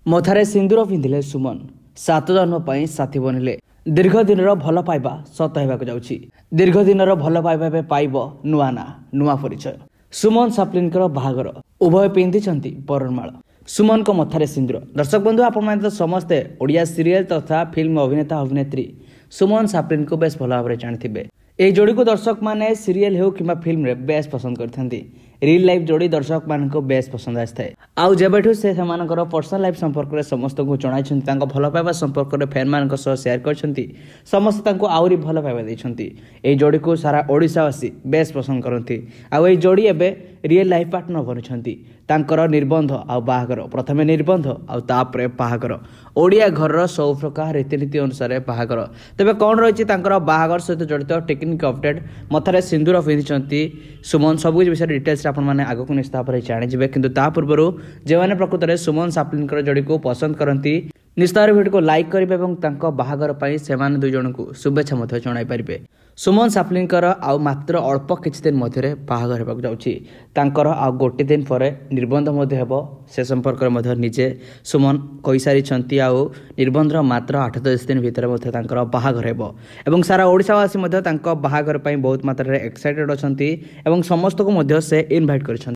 मथारे सिंदूर पिंधिले सुमन 7 जन्म पर साथी बनले दीर्घ दिन भल पाइबा सत होगा जाऊँगी दीर्घ दिन भल पाइबा पाइब नुआ ना नुआ परिचय सुमन साप्लिन बाहागर उभय पिंधि बरणमाल सुमन को मथारे सिंदूर। दर्शक बंधु आप समस्ते ओडिया सीरियल तथा फिल्म अभिनेता अभिनेत्री सुमन साप्लिन को बेस भल भाव जानी ए जोड़ी को दर्शक माने सीरियल हो कि फिल्म रे बेस पसंद करथंती। रियल लाइफ जोड़ी दर्शक मान को बेस पसंद आए आउ जेबेठु से पर्सनल लाइफ संपर्क में समस्त को जनाई भल पाइबा संपर्क में फैन मान शेयर करछंती समस्त आउरी भल पाइबा देछंती। ए जोड़ी को सारा ओडिशावासी बेस पसंद करती आउ ए जोड़ी एबे रियल लाइफ पार्टनर बनछंती। तांकर निर्बंध आ बाहागर प्रथमे निर्बंध आ तापरे बाहागर ओडिया घर सब प्रकार रीतिनीति अनुसार बाहागर। तेबे कौन रही बाहागर सहित जड़ित टेक्निक अपडेट मथारे सिंदूर पिंधि सुमन सबकिछ विषय डिटेल्स आपण मैंने आगक निश्चित भाव जाणीजे किंतु ता पूर्व जो मैंने प्रकृत में सुमन साप्लिन जोड़ी को पसंद करती निश्चित भिडियो को लाइक करेंगे और बाहागर से दुई जन को शुभेच्छा जनाई पारे। सुमन साप्लिन आउ मात्र अल्प किछि दिन मध्य बाहागर होगा जाऊँगी आ गोटे दिन पर निर्बंध से संपर्क में निजे सुमन कही सारी आउ निर्बंध मात्र 8-10 दिन भितर बाहागर एवं सारा ओडिशावासी बाहागर बहुत मात्रा एक्साइटेड अच्छा समस्त को इनभाइट कर।